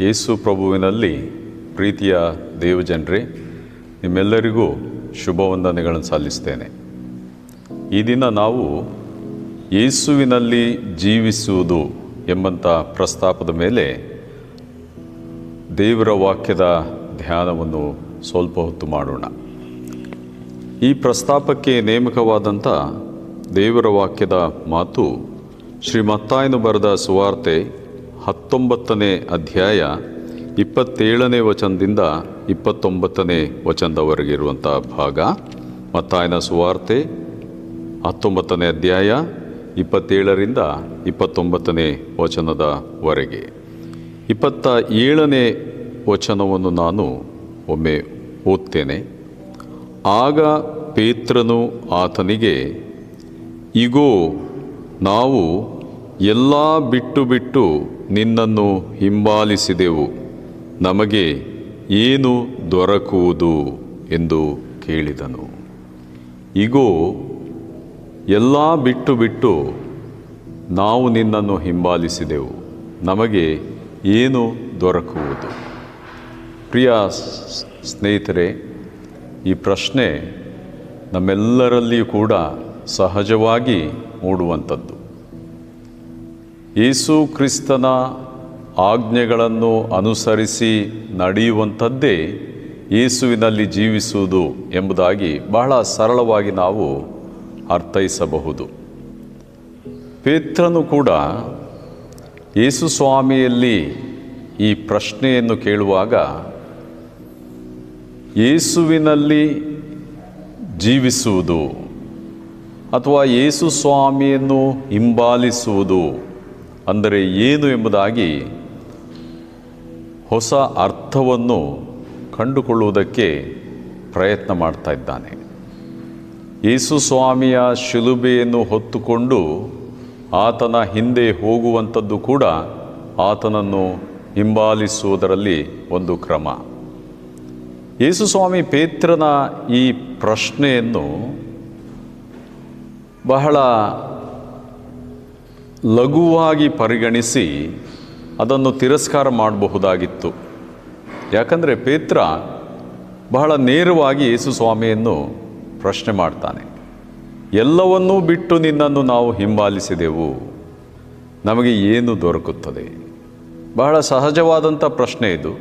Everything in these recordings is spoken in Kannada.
ಯೇಸು ಪ್ರಭುವಿನಲ್ಲಿ ಪ್ರೀತಿಯ ದೇವಜನರೇ, ನಿಮ್ಮೆಲ್ಲರಿಗೂ ಶುಭವಂದನೆಗಳನ್ನು ಸಲ್ಲಿಸ್ತೇನೆ. ಈ ದಿನ ನಾವು ಯೇಸುವಿನಲ್ಲಿ ಜೀವಿಸುವುದು ಎಂಬಂಥ ಪ್ರಸ್ತಾಪದ ಮೇಲೆ ದೇವರ ವಾಕ್ಯದ ಧ್ಯಾನವನ್ನು ಸ್ವಲ್ಪ ಹೊತ್ತು ಮಾಡೋಣ. ಈ ಪ್ರಸ್ತಾಪಕ್ಕೆ ನೇಮಕವಾದಂಥ ದೇವರ ವಾಕ್ಯದ ಮಾತು ಶ್ರೀ ಮತ್ತಾಯನು ಬರೆದ ಸುವಾರ್ತೆ 19ನೇ ಅಧ್ಯಾಯ 27ನೇ ವಚನದಿಂದ 29ನೇ ವಚನದವರೆಗೆ ಇರುವಂಥ ಭಾಗ. ಮತ್ತಾಯನ ಸುವಾರ್ತೆ 19ನೇ ಅಧ್ಯಾಯ 27ರಿಂದ 29ನೇ ವಚನದವರೆಗೆ. 27ನೇ ವಚನವನ್ನು ನಾನು ಒಮ್ಮೆ ಓದ್ತೇನೆ. ಆಗ ಪೇತ್ರನು ಆತನಿಗೆ, ಇಗೋ, ನಾವು ಎಲ್ಲ ಬಿಟ್ಟು ನಿನ್ನನ್ನು ಹಿಂಬಾಲಿಸಿದೆವು, ನಮಗೆ ಏನು ದೊರಕುವುದು ಎಂದು ಕೇಳಿದನು. ಇಗೋ, ಎಲ್ಲ ಬಿಟ್ಟು ನಾವು ನಿನ್ನನ್ನು ಹಿಂಬಾಲಿಸಿದೆವು, ನಮಗೆ ಏನು ದೊರಕುವುದು? ಪ್ರಿಯ ಸ್ನೇಹಿತರೆ, ಈ ಪ್ರಶ್ನೆ ನಮ್ಮೆಲ್ಲರಲ್ಲಿಯೂ ಕೂಡ ಸಹಜವಾಗಿ ಮೂಡುವಂಥದ್ದು. ಯೇಸು ಕ್ರಿಸ್ತನ ಆಜ್ಞೆಗಳನ್ನು ಅನುಸರಿಸಿ ನಡೆಯುವಂಥದ್ದೇ ಯೇಸುವಿನಲ್ಲಿ ಜೀವಿಸುವುದು ಎಂಬುದಾಗಿ ಬಹಳ ಸರಳವಾಗಿ ನಾವು ಅರ್ಥೈಸಬಹುದು. ಪೇತ್ರನು ಕೂಡ ಯೇಸು ಸ್ವಾಮಿಯಲ್ಲಿ ಈ ಪ್ರಶ್ನೆಯನ್ನು ಕೇಳುವಾಗ ಯೇಸುವಿನಲ್ಲಿ ಜೀವಿಸುವುದು ಅಥವಾ ಯೇಸು ಸ್ವಾಮಿಯನ್ನು ಹಿಂಬಾಲಿಸುವುದು ಅಂದರೆ ಏನು ಎಂಬುದಾಗಿ ಹೊಸ ಅರ್ಥವನ್ನು ಕಂಡುಕೊಳ್ಳುವುದಕ್ಕೆ ಪ್ರಯತ್ನ ಮಾಡ್ತಾ ಇದ್ದಾನೆ. ಯೇಸು ಸ್ವಾಮಿಯ ಶಿಲುಬೆಯನ್ನು ಹೊತ್ತುಕೊಂಡು ಆತನ ಹಿಂದೆ ಹೋಗುವಂಥದ್ದು ಕೂಡ ಆತನನ್ನು ಹಿಂಬಾಲಿಸುವುದರಲ್ಲಿ ಒಂದು ಕ್ರಮ. ಯೇಸು ಸ್ವಾಮಿ ಪೇತ್ರನ ಈ ಪ್ರಶ್ನೆಯನ್ನು ಬಹಳ ಲಘುವಾಗಿ ಪರಿಗಣಿಸಿ ಅದನ್ನು ತಿರಸ್ಕಾರ ಮಾಡಬಹುದಾಗಿತ್ತು. ಯಾಕಂದರೆ ಪೇತ್ರ ಬಹಳ ನೇರವಾಗಿ ಯೇಸು ಸ್ವಾಮಿಯನ್ನು ಪ್ರಶ್ನೆ ಮಾಡ್ತಾನೆ. ಎಲ್ಲವನ್ನೂ ಬಿಟ್ಟು ನಿನ್ನನ್ನು ನಾವು ಹಿಂಬಾಲಿಸಿದೆವು, ನಮಗೆ ಏನು ದೊರಕುತ್ತದೆ? ಬಹಳ ಸಹಜವಾದಂಥ ಪ್ರಶ್ನೆ ಇದು.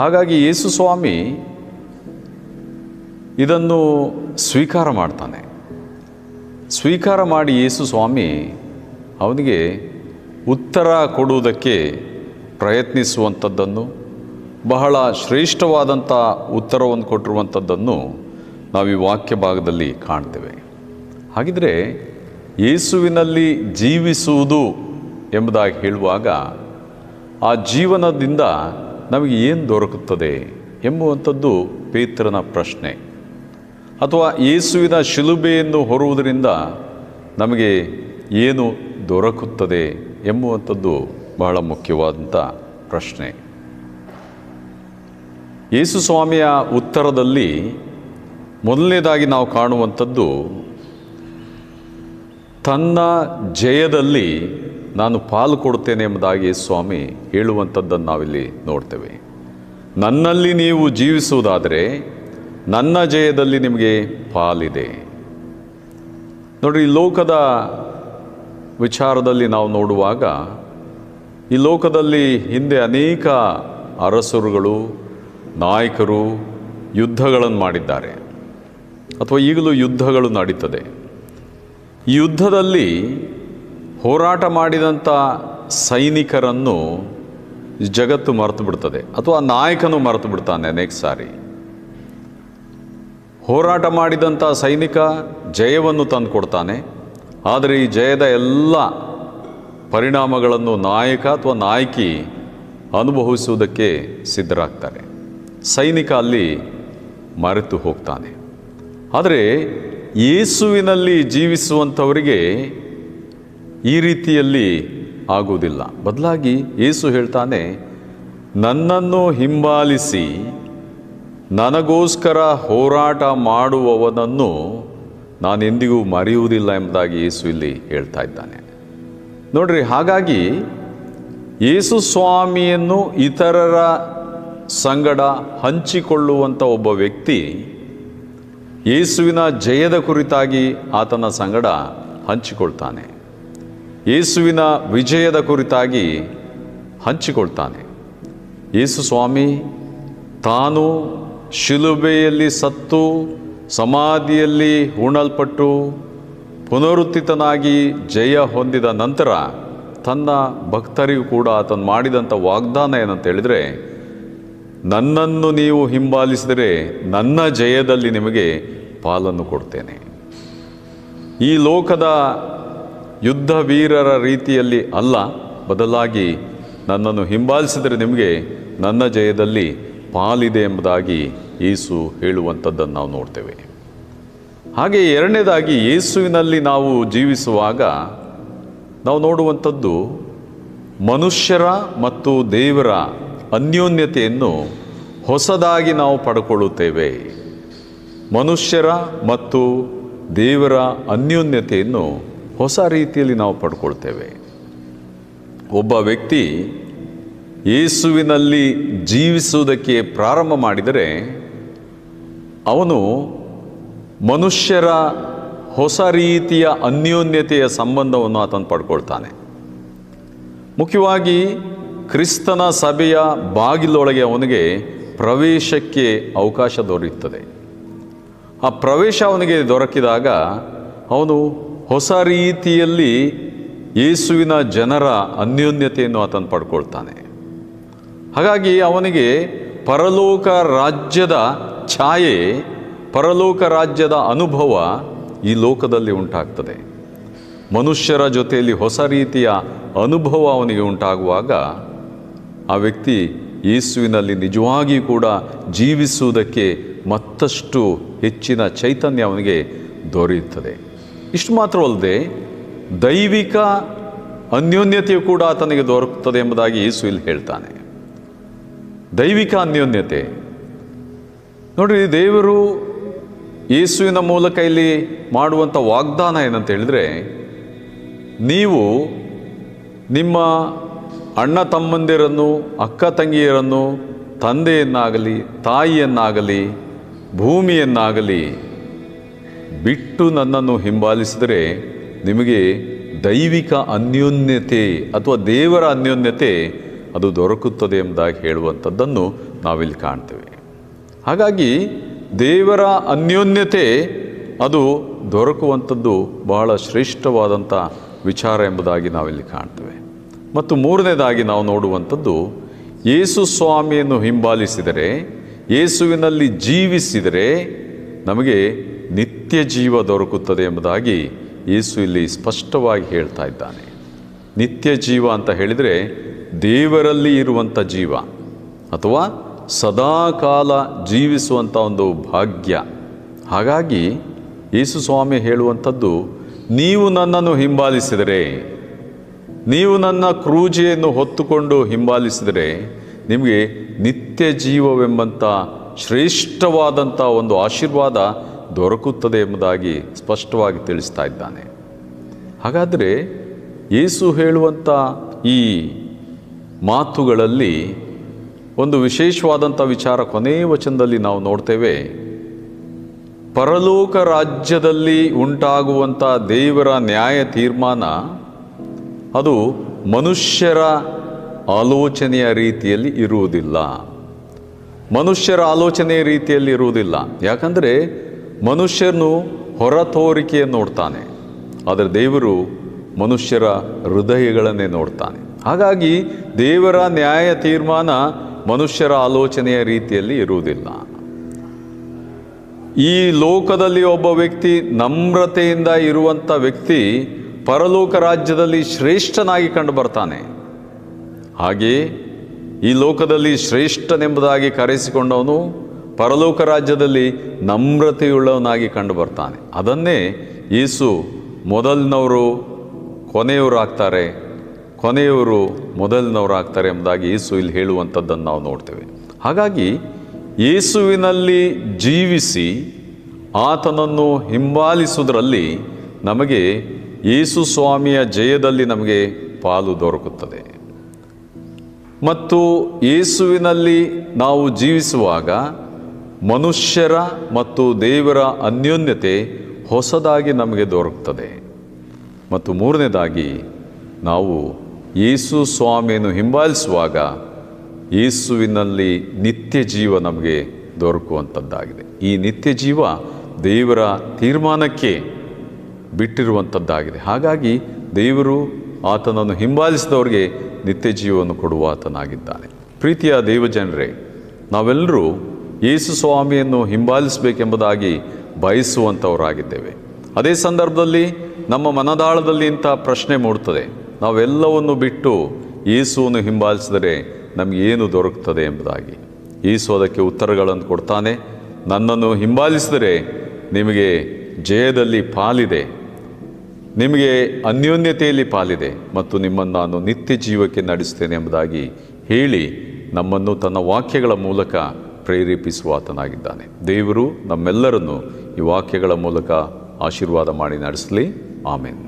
ಹಾಗಾಗಿ ಯೇಸು ಸ್ವಾಮಿ ಇದನ್ನು ಸ್ವೀಕಾರ ಮಾಡ್ತಾನೆ. ಸ್ವೀಕಾರ ಮಾಡಿ ಯೇಸು ಸ್ವಾಮಿ ಅವನಿಗೆ ಉತ್ತರ ಕೊಡುವುದಕ್ಕೆ ಪ್ರಯತ್ನಿಸುವಂಥದ್ದನ್ನು, ಬಹಳ ಶ್ರೇಷ್ಠವಾದಂಥ ಉತ್ತರವನ್ನು ಕೊಟ್ಟಿರುವಂಥದ್ದನ್ನು ನಾವು ಈ ವಾಕ್ಯ ಭಾಗದಲ್ಲಿ ಕಾಣ್ತೇವೆ. ಹಾಗಿದ್ರೆ ಯೇಸುವಿನಲ್ಲಿ ಜೀವಿಸುವುದು ಎಂಬುದಾಗಿ ಹೇಳುವಾಗ ಆ ಜೀವನದಿಂದ ನಮಗೆ ಏನು ದೊರಕುತ್ತದೆ ಎಂಬುವಂಥದ್ದು ಪೇತ್ರನ ಪ್ರಶ್ನೆ. ಅಥವಾ ಯೇಸುವಿನ ಶಿಲುಬೆಯನ್ನು ಹೊರುವುದರಿಂದ ನಮಗೆ ಏನು ದೊರಕುತ್ತದೆ ಎಂಬುವಂಥದ್ದು ಬಹಳ ಮುಖ್ಯವಾದಂಥ ಪ್ರಶ್ನೆ. ಯೇಸು ಸ್ವಾಮಿಯ ಉತ್ತರದಲ್ಲಿ ಮೊದಲನೇದಾಗಿ ನಾವು ಕಾಣುವಂಥದ್ದು, ತನ್ನ ಜಯದಲ್ಲಿ ನಾನು ಪಾಲು ಕೊಡುತ್ತೇನೆ ಎಂಬುದಾಗಿ ಯೇಸು ಸ್ವಾಮಿ ಹೇಳುವಂಥದ್ದನ್ನು ನಾವಿಲ್ಲಿ ನೋಡ್ತೇವೆ. ನನ್ನಲ್ಲಿ ನೀವು ಜೀವಿಸುವುದಾದರೆ ನನ್ನ ಜಯದಲ್ಲಿ ನಿಮಗೆ ಪಾಲಿದೆ. ನೋಡಿರಿ, ಈ ಲೋಕದ ವಿಚಾರದಲ್ಲಿ ನಾವು ನೋಡುವಾಗ ಈ ಲೋಕದಲ್ಲಿ ಹಿಂದೆ ಅನೇಕ ಅರಸರುಗಳು, ನಾಯಕರು ಯುದ್ಧಗಳನ್ನು ಮಾಡಿದ್ದಾರೆ, ಅಥವಾ ಈಗಲೂ ಯುದ್ಧಗಳು ನಡೀತದೆ. ಈ ಯುದ್ಧದಲ್ಲಿ ಹೋರಾಟ ಮಾಡಿದಂಥ ಸೈನಿಕರನ್ನು ಜಗತ್ತು ಮರೆತು ಬಿಡ್ತದೆ, ಅಥವಾ ನಾಯಕನು ಮರೆತು ಬಿಡ್ತಾನೆ ಅನೇಕ ಸಾರಿ. ಹೋರಾಟ ಮಾಡಿದಂಥ ಸೈನಿಕ ಜಯವನ್ನು ತಂದು ಕೊಡ್ತಾನೆ, ಆದರೆ ಈ ಜಯದ ಎಲ್ಲ ಪರಿಣಾಮಗಳನ್ನು ನಾಯಕ ಅಥವಾ ನಾಯಕಿ ಅನುಭವಿಸುವುದಕ್ಕೆ ಸಿದ್ಧರಾಗ್ತಾರೆ. ಸೈನಿಕ ಅಲ್ಲಿ ಮರೆತು ಹೋಗ್ತಾನೆ. ಆದರೆ ಯೇಸುವಿನಲ್ಲಿ ಜೀವಿಸುವಂಥವರಿಗೆ ಈ ರೀತಿಯಲ್ಲಿ ಆಗುವುದಿಲ್ಲ. ಬದಲಾಗಿ ಯೇಸು ಹೇಳ್ತಾನೆ, ನನ್ನನ್ನು ಹಿಂಬಾಲಿಸಿ ನನಗೋಸ್ಕರ ಹೋರಾಟ ಮಾಡುವವನನ್ನು ನಾನೆಂದಿಗೂ ಮರೆಯುವುದಿಲ್ಲ ಎಂಬುದಾಗಿ ಯೇಸು ಇಲ್ಲಿ ಹೇಳ್ತಾ ಇದ್ದಾನೆ. ನೋಡ್ರಿ, ಹಾಗಾಗಿ ಯೇಸು ಸ್ವಾಮಿಯನ್ನು ಇತರರ ಸಂಗಡ ಹಂಚಿಕೊಳ್ಳುವಂಥ ಒಬ್ಬ ವ್ಯಕ್ತಿ ಯೇಸುವಿನ ಜಯದ ಕುರಿತಾಗಿ ಆತನ ಸಂಗಡ ಹಂಚಿಕೊಳ್ತಾನೆ. ಯೇಸುವಿನ ವಿಜಯದ ಕುರಿತಾಗಿ ಹಂಚಿಕೊಳ್ತಾನೆ. ಯೇಸು ಸ್ವಾಮಿ ತಾನು ಶಿಲುಬೆಯಲ್ಲಿ ಸತ್ತು ಸಮಾಧಿಯಲ್ಲಿ ಹೂಣಲ್ಪಟ್ಟು ಪುನರುತ್ಥಿತನಾಗಿ ಜಯ ಹೊಂದಿದ ನಂತರ ತನ್ನ ಭಕ್ತರಿಗೂ ಕೂಡ ಆತನು ಮಾಡಿದಂಥ ವಾಗ್ದಾನ ಏನಂತ ಹೇಳಿದರೆ, ನನ್ನನ್ನು ನೀವು ಹಿಂಬಾಲಿಸಿದರೆ ನನ್ನ ಜಯದಲ್ಲಿ ನಿಮಗೆ ಪಾಲನ್ನು ಕೊಡ್ತೇನೆ. ಈ ಲೋಕದ ಯುದ್ಧ ವೀರರ ರೀತಿಯಲ್ಲಿ ಅಲ್ಲ, ಬದಲಾಗಿ ನನ್ನನ್ನು ಹಿಂಬಾಲಿಸಿದರೆ ನಿಮಗೆ ನನ್ನ ಜಯದಲ್ಲಿ ಪಾಲಿದೆ ಎಂಬುದಾಗಿ ಯೇಸು ಹೇಳುವಂಥದ್ದನ್ನು ನಾವು ನೋಡ್ತೇವೆ. ಹಾಗೆ ಎರಡನೇದಾಗಿ ಯೇಸುವಿನಲ್ಲಿ ನಾವು ಜೀವಿಸುವಾಗ ನಾವು ನೋಡುವಂಥದ್ದು ಮನುಷ್ಯರ ಮತ್ತು ದೇವರ ಅನ್ಯೋನ್ಯತೆಯನ್ನು ಹೊಸದಾಗಿ ನಾವು ಪಡ್ಕೊಳ್ಳುತ್ತೇವೆ. ಮನುಷ್ಯರ ಮತ್ತು ದೇವರ ಅನ್ಯೋನ್ಯತೆಯನ್ನು ಹೊಸ ರೀತಿಯಲ್ಲಿ ನಾವು ಪಡ್ಕೊಳ್ತೇವೆ. ಒಬ್ಬ ವ್ಯಕ್ತಿ ಯೇಸುವಿನಲ್ಲಿ ಜೀವಿಸುವುದಕ್ಕೆ ಪ್ರಾರಂಭ ಮಾಡಿದರೆ ಅವನು ಮನುಷ್ಯರ ಹೊಸ ರೀತಿಯ ಅನ್ಯೋನ್ಯತೆಯ ಸಂಬಂಧವನ್ನು ಆತನು ಪಡ್ಕೊಳ್ತಾನೆ. ಮುಖ್ಯವಾಗಿ ಕ್ರಿಸ್ತನ ಸಭೆಯ ಬಾಗಿಲೊಳಗೆ ಅವನಿಗೆ ಪ್ರವೇಶಕ್ಕೆ ಅವಕಾಶ ದೊರೆಯುತ್ತದೆ. ಆ ಪ್ರವೇಶ ಅವನಿಗೆ ದೊರಕಿದಾಗ ಅವನು ಹೊಸ ರೀತಿಯಲ್ಲಿ ಯೇಸುವಿನ ಜನರ ಅನ್ಯೋನ್ಯತೆಯನ್ನು ಆತನು ಪಡ್ಕೊಳ್ತಾನೆ. ಹಾಗಾಗಿ ಅವನಿಗೆ ಪರಲೋಕ ರಾಜ್ಯದ ಛಾಯೆ, ಪರಲೋಕ ರಾಜ್ಯದ ಅನುಭವ ಈ ಲೋಕದಲ್ಲಿ ಉಂಟಾಗ್ತದೆ. ಮನುಷ್ಯರ ಜೊತೆಯಲ್ಲಿ ಹೊಸ ರೀತಿಯ ಅನುಭವ ಅವನಿಗೆ ಉಂಟಾಗುವಾಗ ಆ ವ್ಯಕ್ತಿ ಯೇಸುವಿನಲ್ಲಿ ನಿಜವಾಗಿ ಕೂಡ ಜೀವಿಸುವುದಕ್ಕೆ ಮತ್ತಷ್ಟು ಹೆಚ್ಚಿನ ಚೈತನ್ಯ ಅವನಿಗೆ ದೊರೆಯುತ್ತದೆ. ಇಷ್ಟು ಮಾತ್ರವಲ್ಲದೆ ದೈವಿಕ ಅನ್ಯೋನ್ಯತೆಯು ಕೂಡ ಆತನಿಗೆ ದೊರಕುತ್ತದೆ ಎಂಬುದಾಗಿ ಯೇಸು ಇಲ್ಲಿ ಹೇಳ್ತಾನೆ. ದೈವಿಕ ಅನ್ಯೋನ್ಯತೆ ನೋಡ್ರಿ, ದೇವರು ಯೇಸುವಿನ ಮೂಲಕ ಇಲ್ಲಿ ಮಾಡುವಂಥ ವಾಗ್ದಾನ ಏನಂತ ಹೇಳಿದರೆ, ನೀವು ನಿಮ್ಮ ಅಣ್ಣ ತಮ್ಮಂದಿರನ್ನು, ಅಕ್ಕ ತಂಗಿಯರನ್ನು, ತಂದೆಯನ್ನಾಗಲಿ ತಾಯಿಯನ್ನಾಗಲಿ ಭೂಮಿಯನ್ನಾಗಲಿ ಬಿಟ್ಟು ನನ್ನನ್ನು ಹಿಂಬಾಲಿಸಿದರೆ ನಿಮಗೆ ದೈವಿಕ ಅನ್ಯೋನ್ಯತೆ ಅಥವಾ ದೇವರ ಅನ್ಯೋನ್ಯತೆ ಅದು ದೊರಕುತ್ತದೆ ಎಂಬುದಾಗಿ ಹೇಳುವಂಥದ್ದನ್ನು ನಾವಿಲ್ಲಿ ಕಾಣ್ತೇವೆ. ಹಾಗಾಗಿ ದೇವರ ಅನ್ಯೋನ್ಯತೆ ಅದು ದೊರಕುವಂಥದ್ದು ಬಹಳ ಶ್ರೇಷ್ಠವಾದಂಥ ವಿಚಾರ ಎಂಬುದಾಗಿ ನಾವಿಲ್ಲಿ ಕಾಣ್ತೇವೆ. ಮತ್ತು ಮೂರನೇದಾಗಿ ನಾವು ನೋಡುವಂಥದ್ದು, ಯೇಸು ಸ್ವಾಮಿಯನ್ನು ಹಿಂಬಾಲಿಸಿದರೆ, ಯೇಸುವಿನಲ್ಲಿ ಜೀವಿಸಿದರೆ ನಮಗೆ ನಿತ್ಯ ಜೀವ ದೊರಕುತ್ತದೆ ಎಂಬುದಾಗಿ ಯೇಸು ಇಲ್ಲಿ ಸ್ಪಷ್ಟವಾಗಿ ಹೇಳ್ತಾ ಇದ್ದಾನೆ. ನಿತ್ಯ ಜೀವ ಅಂತ ಹೇಳಿದರೆ ದೇವರಲ್ಲಿ ಇರುವಂಥ ಜೀವ ಅಥವಾ ಸದಾಕಾಲ ಜೀವಿಸುವಂಥ ಒಂದು ಭಾಗ್ಯ. ಹಾಗಾಗಿ ಯೇಸು ಸ್ವಾಮಿ ಹೇಳುವಂಥದ್ದು, ನೀವು ನನ್ನನ್ನು ಹಿಂಬಾಲಿಸಿದರೆ, ನೀವು ನನ್ನ ಕ್ರೂಜೆಯನ್ನು ಹೊತ್ತುಕೊಂಡು ಹಿಂಬಾಲಿಸಿದರೆ ನಿಮಗೆ ನಿತ್ಯ ಜೀವವೆಂಬಂಥ ಶ್ರೇಷ್ಠವಾದಂಥ ಒಂದು ಆಶೀರ್ವಾದ ದೊರಕುತ್ತದೆ ಎಂಬುದಾಗಿ ಸ್ಪಷ್ಟವಾಗಿ ತಿಳಿಸ್ತಾ ಇದ್ದಾನೆ. ಹಾಗಾದರೆ ಯೇಸು ಹೇಳುವಂಥ ಈ ಮಾತುಗಳಲ್ಲಿ ಒಂದು ವಿಶೇಷವಾದಂಥ ವಿಚಾರ ಕೊನೆಯ ವಚನದಲ್ಲಿ ನಾವು ನೋಡ್ತೇವೆ. ಪರಲೋಕ ರಾಜ್ಯದಲ್ಲಿ ಉಂಟಾಗುವಂಥ ದೇವರ ನ್ಯಾಯ ತೀರ್ಮಾನ ಅದು ಮನುಷ್ಯರ ಆಲೋಚನೆಯ ರೀತಿಯಲ್ಲಿ ಇರುವುದಿಲ್ಲ. ಮನುಷ್ಯರ ಆಲೋಚನೆಯ ರೀತಿಯಲ್ಲಿ ಇರುವುದಿಲ್ಲ. ಯಾಕಂದರೆ ಮನುಷ್ಯನು ಹೊರತೋರಿಕೆಯನ್ನು ನೋಡ್ತಾನೆ, ಆದರೆ ದೇವರು ಮನುಷ್ಯರ ಹೃದಯಗಳನ್ನೇ ನೋಡ್ತಾನೆ. ಹಾಗಾಗಿ ದೇವರ ನ್ಯಾಯ ತೀರ್ಮಾನ ಮನುಷ್ಯರ ಆಲೋಚನೆಯ ರೀತಿಯಲ್ಲಿ ಇರುವುದಿಲ್ಲ. ಈ ಲೋಕದಲ್ಲಿ ಒಬ್ಬ ವ್ಯಕ್ತಿ ನಮ್ರತೆಯಿಂದ ಇರುವಂಥ ವ್ಯಕ್ತಿ ಪರಲೋಕ ರಾಜ್ಯದಲ್ಲಿ ಶ್ರೇಷ್ಠನಾಗಿ ಕಂಡು ಬರ್ತಾನೆ. ಹಾಗೆಯೇ ಈ ಲೋಕದಲ್ಲಿ ಶ್ರೇಷ್ಠನೆಂಬುದಾಗಿ ಕರೆಸಿಕೊಂಡವನು ಪರಲೋಕ ರಾಜ್ಯದಲ್ಲಿ ನಮ್ರತೆಯುಳ್ಳವನಾಗಿ ಕಂಡು ಬರ್ತಾನೆ. ಅದನ್ನೇ ಯೇಸು ಮೊದಲಿನವರು ಕೊನೆಯವರಾಗ್ತಾರೆ, ಕೊನೆಯವರು ಮೊದಲಿನವರಾಗ್ತಾರೆ ಎಂಬುದಾಗಿ ಯೇಸು ಇಲ್ಲಿ ಹೇಳುವಂಥದ್ದನ್ನು ನಾವು ನೋಡ್ತೇವೆ. ಹಾಗಾಗಿ ಯೇಸುವಿನಲ್ಲಿ ಜೀವಿಸಿ ಆತನನ್ನು ಹಿಂಬಾಲಿಸುವುದರಲ್ಲಿ ನಮಗೆ ಯೇಸು ಸ್ವಾಮಿಯ ಜಯದಲ್ಲಿ ನಮಗೆ ಪಾಲು ದೊರಕುತ್ತದೆ. ಮತ್ತು ಯೇಸುವಿನಲ್ಲಿ ನಾವು ಜೀವಿಸುವಾಗ ಮನುಷ್ಯರ ಮತ್ತು ದೇವರ ಅನ್ಯೋನ್ಯತೆ ಹೊಸದಾಗಿ ನಮಗೆ ದೊರಕುತ್ತದೆ. ಮತ್ತು ಮೂರನೇದಾಗಿ ನಾವು ಯೇಸು ಸ್ವಾಮಿಯನ್ನು ಹಿಂಬಾಲಿಸುವಾಗ ಯೇಸುವಿನಲ್ಲಿ ನಿತ್ಯ ಜೀವ ನಮಗೆ ದೊರಕುವಂಥದ್ದಾಗಿದೆ. ಈ ನಿತ್ಯ ಜೀವ ದೇವರ ತೀರ್ಮಾನಕ್ಕೆ ಬಿಟ್ಟಿರುವಂಥದ್ದಾಗಿದೆ. ಹಾಗಾಗಿ ದೇವರು ಆತನನ್ನು ಹಿಂಬಾಲಿಸಿದವರಿಗೆ ನಿತ್ಯ ಜೀವವನ್ನು ಕೊಡುವ ಆತನಾಗಿದ್ದಾನೆ. ಪ್ರೀತಿಯ ದೇವಜನರೇ, ನಾವೆಲ್ಲರೂ ಯೇಸು ಸ್ವಾಮಿಯನ್ನು ಹಿಂಬಾಲಿಸಬೇಕೆಂಬುದಾಗಿ ಬಯಸುವಂಥವರಾಗಿದ್ದೇವೆ. ಅದೇ ಸಂದರ್ಭದಲ್ಲಿ ನಮ್ಮ ಮನದಾಳದಲ್ಲಿ ಇಂಥ ಪ್ರಶ್ನೆ ಮೂಡುತ್ತದೆ, ನಾವೆಲ್ಲವನ್ನು ಬಿಟ್ಟು ಯೇಸುವನ್ನು ಹಿಂಬಾಲಿಸಿದರೆ ನಮಗೇನು ದೊರಕುತ್ತದೆ ಎಂಬುದಾಗಿ. ಯೇಸು ಅದಕ್ಕೆ ಉತ್ತರಗಳನ್ನು ಕೊಡ್ತಾನೆ. ನನ್ನನ್ನು ಹಿಂಬಾಲಿಸಿದರೆ ನಿಮಗೆ ಜಯದಲ್ಲಿ ಪಾಲಿದೆ, ನಿಮಗೆ ಅನ್ಯೋನ್ಯತೆಯಲ್ಲಿ ಪಾಲಿದೆ ಮತ್ತು ನಿಮ್ಮನ್ನು ನಾನು ನಿತ್ಯ ಜೀವಕ್ಕೆ ನಡೆಸ್ತೇನೆ ಎಂಬುದಾಗಿ ಹೇಳಿ ನಮ್ಮನ್ನು ತನ್ನ ವಾಕ್ಯಗಳ ಮೂಲಕ ಪ್ರೇರೇಪಿಸುವ ಆತನಾಗಿದ್ದಾನೆ. ದೇವರು ನಮ್ಮೆಲ್ಲರನ್ನು ಈ ವಾಕ್ಯಗಳ ಮೂಲಕ ಆಶೀರ್ವಾದ ಮಾಡಿ ನಡೆಸಲಿ. ಆಮೆನ್.